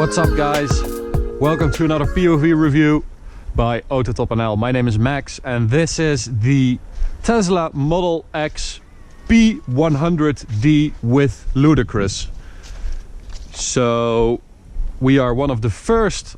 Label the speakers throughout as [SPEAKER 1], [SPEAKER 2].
[SPEAKER 1] What's up guys? Welcome to another POV review by AutoTopNL. My name is Max and this is the Tesla Model X P100D with ludicrous. So we are one of the first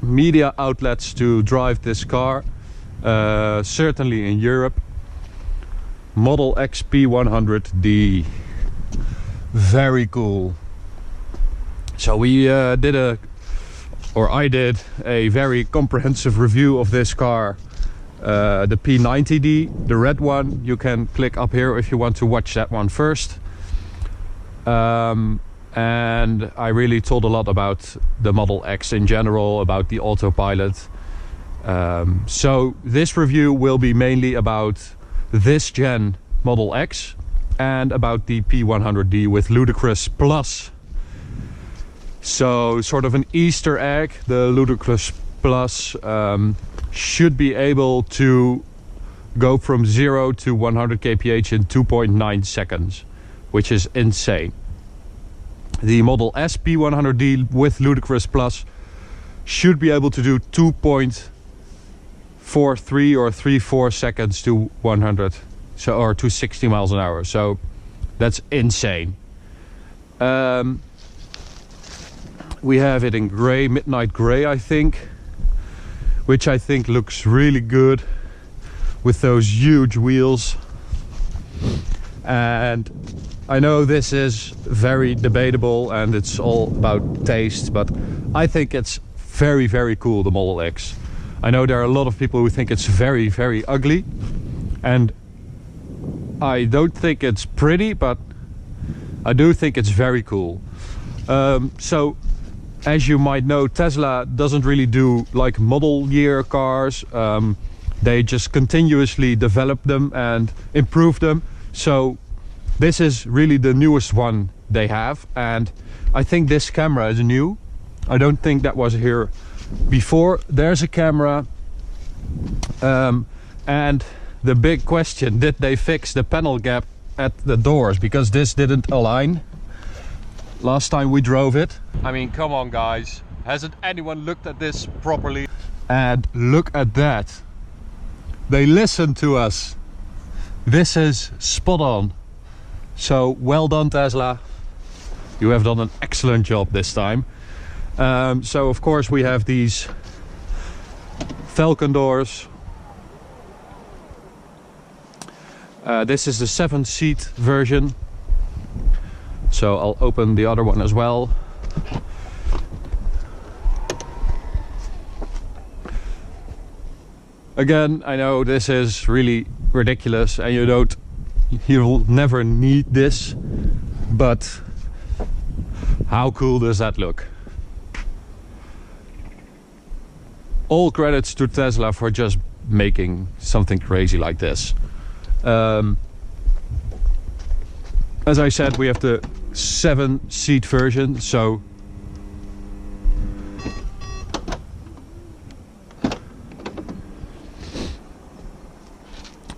[SPEAKER 1] media outlets to drive this car, certainly in Europe. Model X P100D, very cool. So we I did a very comprehensive review of this car, the P90D, the red one. You can click up here if you want to watch that one first. And I really told a lot about the Model X in general, about the autopilot. So this review will be mainly about this gen Model X and about the P100D with ludicrous plus. So sort of an Easter egg, the ludicrous plus should be able to go from 0 to 100 kph in 2.9 seconds, which is insane. The Model S P100D with ludicrous plus should be able to do 2.43 or 34 seconds to 100, so or to 60 miles an hour. So that's insane. We have it in grey, midnight grey, I think, which I think looks really good with those huge wheels. And I know this is very debatable and it's all about taste, but I think it's very, very cool, the Model X. I know there are a lot of people who think it's very, very ugly, and I don't think it's pretty, but I do think it's very cool. So as you might know, Tesla doesn't really do like model year cars. They just continuously develop them and improve them. So this is really the newest one they have, and I think this camera is new. I don't think that was here before. There's a camera, and the big question, did they fix the panel gap at the doors? Because this didn't align last time we drove it. I mean, come on guys, hasn't anyone looked at this properly? And look at that, they listened to us. This is spot on. So well done, Tesla, you have done an excellent job this time. So of course we have these Falcon doors. This is the 7-seat version. So I'll open the other one as well. Again, I know this is really ridiculous and you'll never need this, but how cool does that look? All credits to Tesla for just making something crazy like this. As I said, we have the 7-seat version, so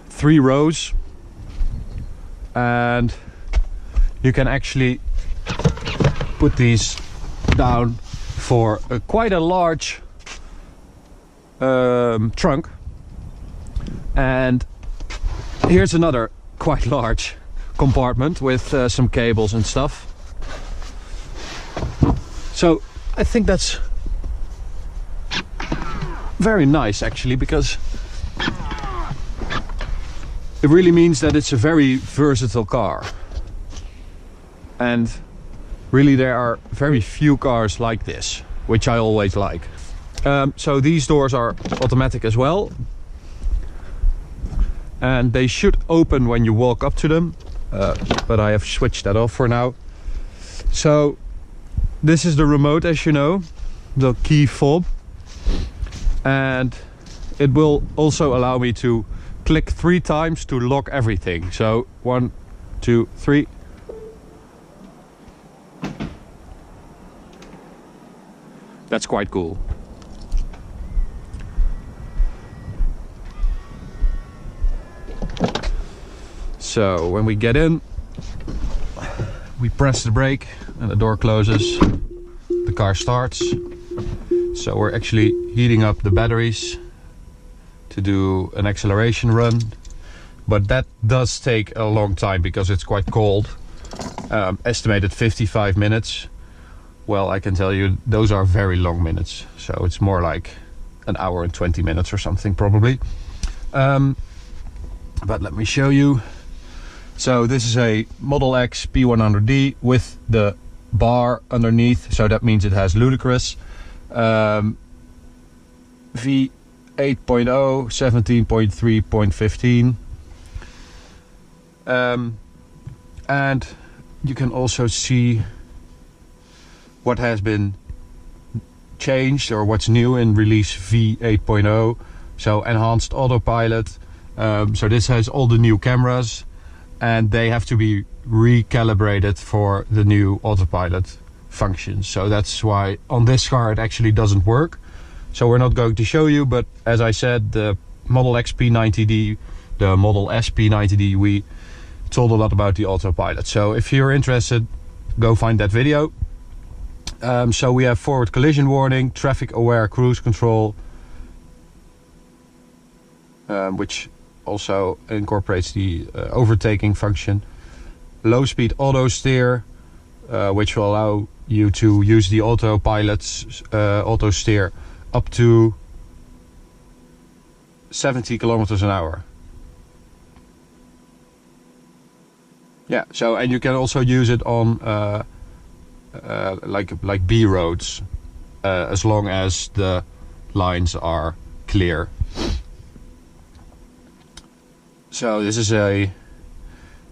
[SPEAKER 1] three rows, and you can actually put these down for quite a large trunk. And here's another quite large compartment with some cables and stuff. So I think that's very nice actually, because it really means that it's a very versatile car, and really there are very few cars like this, which I always like. So these doors are automatic as well, and they should open when you walk up to them, but I have switched that off for now. So this is the remote, as you know, the key fob, and it will also allow me to click 3 times to lock everything. So 1, 2, 3. That's quite cool. So when we get in, we press the brake and the door closes. the car starts. So we're actually heating up the batteries to do an acceleration run, but that does take a long time because it's quite cold. Estimated 55 minutes. Well, I can tell you those are very long minutes, so it's more like an hour and 20 minutes or something probably. But let me show you. So this is a Model X P100D with the bar underneath, so that means it has ludicrous V 8.0 17.3.15, and you can also see what has been changed or what's new in release V 8.0. So enhanced autopilot. So this has all the new cameras, and they have to be recalibrated for the new autopilot functions. So that's why on this car it actually doesn't work. So we're not going to show you, but as I said, the Model X P90D, the Model S P90D, we told a lot about the autopilot. So if you're interested, go find that video. So we have forward collision warning, traffic aware cruise control, which also incorporates the overtaking function. Low speed auto steer, which will allow you to use the autopilot's auto steer up to 70 kilometers an hour. Yeah, so, and you can also use it on like B roads, as long as the lines are clear. So this is a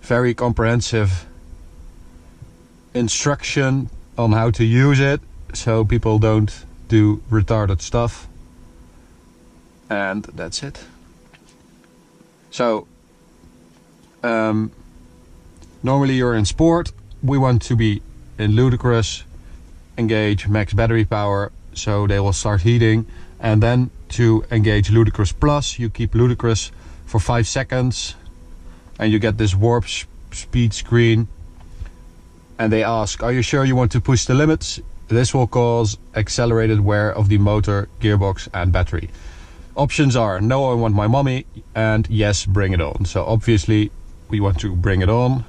[SPEAKER 1] very comprehensive instruction on how to use it, so people don't do retarded stuff. And that's it. So normally you're in sport, we want to be in ludicrous, engage max battery power, so they will start heating, and then to engage ludicrous plus, you keep ludicrous for 5 seconds and you get this warp speed screen, and they ask, are you sure you want to push the limits? This will cause accelerated wear of the motor, gearbox and battery. Options are no, I want my mommy, and yes, bring it on. So obviously we want to bring it on,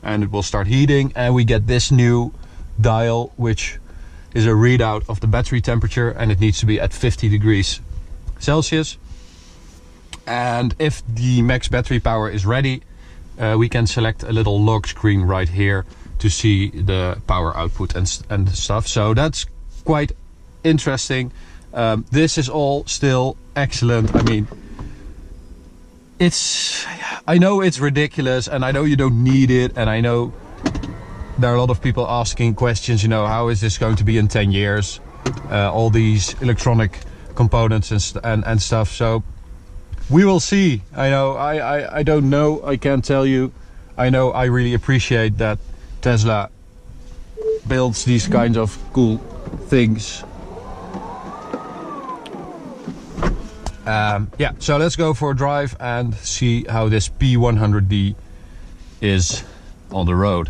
[SPEAKER 1] and it will start heating, and we get this new dial which is a readout of the battery temperature, and it needs to be at 50 degrees Celsius. And if the max battery power is ready, we can select a little log screen right here to see the power output and stuff. So that's quite interesting. This is all still excellent. I mean, I know it's ridiculous, and I know you don't need it, and I know there are a lot of people asking questions, you know, how is this going to be in 10 years? All these electronic components and stuff. So we will see. I know, I don't know, I can't tell you. I know I really appreciate that Tesla builds these kinds of cool things. Yeah, so let's go for a drive and see how this P100D is on the road.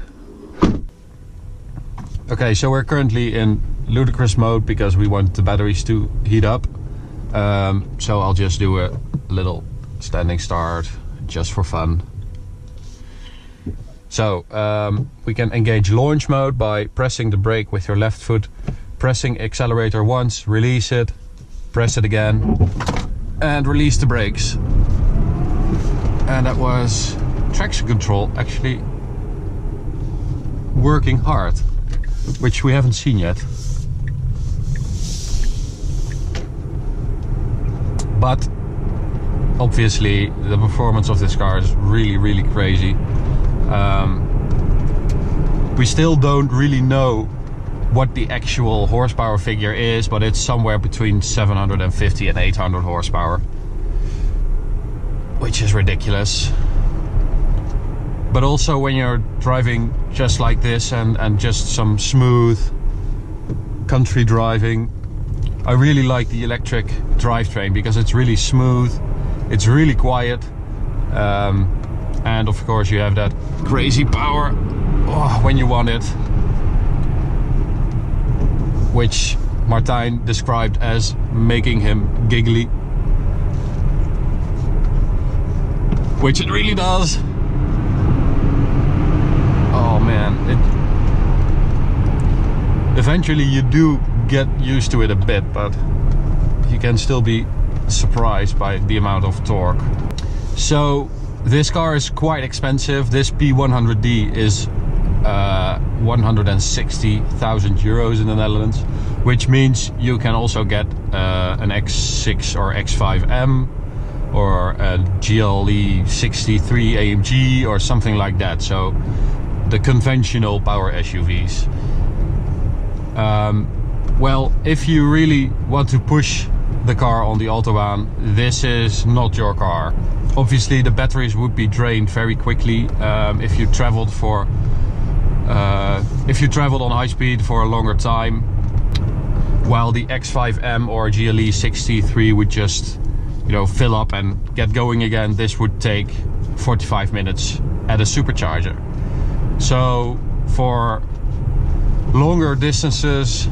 [SPEAKER 1] Okay, so we're currently in ludicrous mode because we want the batteries to heat up. So I'll just do a little standing start just for fun. So we can engage launch mode by pressing the brake with your left foot, pressing accelerator once, release it, press it again, and release the brakes. And that was traction control actually working hard, which we haven't seen yet. But obviously the performance of this car is really crazy. We still don't really know what the actual horsepower figure is, but it's somewhere between 750 and 800 horsepower, which is ridiculous. But also when you're driving just like this and just some smooth country driving, I really like the electric drivetrain because it's really smooth, it's really quiet, and of course you have that crazy power when you want it. which Martijn described as making him giggly, which it really does. Oh man, eventually you do get used to it a bit, but you can still be surprised by the amount of torque. So this car is quite expensive. This P100D is 160,000 euros in the Netherlands, which means you can also get an X6 or X5M or a GLE 63 AMG or something like that. So the conventional power SUVs. Well, if you really want to push the car on the Autobahn, this is not your car. Obviously the batteries would be drained very quickly if you traveled on high speed for a longer time, while the X5M or GLE 63 would just, you know, fill up and get going again. This would take 45 minutes at a supercharger. So for longer distances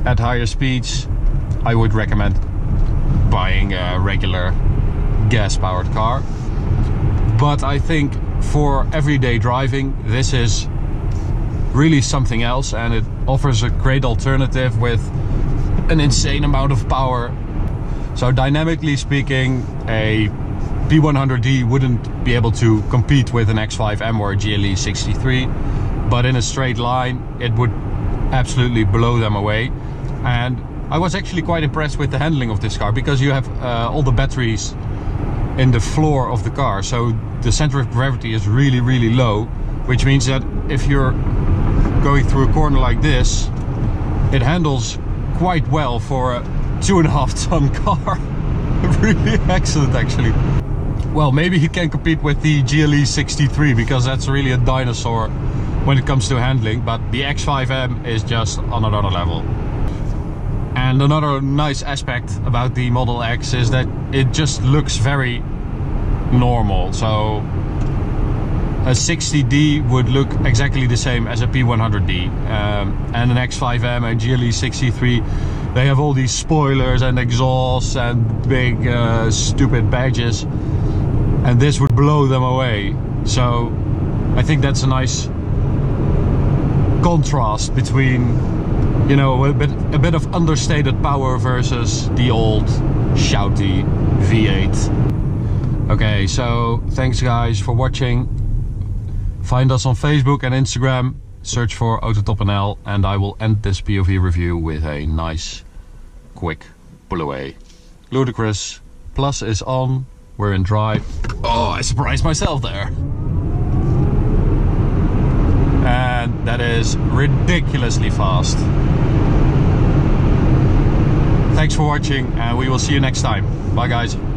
[SPEAKER 1] at higher speeds, I would recommend buying a regular gas-powered car. But I think for everyday driving, this is really something else, and it offers a great alternative with an insane amount of power. So dynamically speaking, a P100D wouldn't be able to compete with an X5M or a GLE 63, but in a straight line it would absolutely blow them away. And I was actually quite impressed with the handling of this car, because you have all the batteries in the floor of the car, so the center of gravity is really, really low, which means that if you're going through a corner like this, it handles quite well for a 2.5 ton car. Really excellent, actually. Well, maybe he can compete with the GLE 63, because that's really a dinosaur when it comes to handling, but the X5M is just on another level. And another nice aspect about the Model X is that it just looks very normal. So a 60D would look exactly the same as a P100D, and an X5M and GLE 63, they have all these spoilers and exhausts and big stupid badges, and this would blow them away. So I think that's a nice contrast between, you know, a bit of understated power versus the old shouty V8. Okay, so thanks guys for watching. Find us on Facebook and Instagram, search for AutoTopNL, and I will end this POV review with a nice, quick pull away. Ludicrous, plus is on, we're in drive. Oh, I surprised myself there. And that is ridiculously fast. Thanks for watching, and we will see you next time. Bye guys.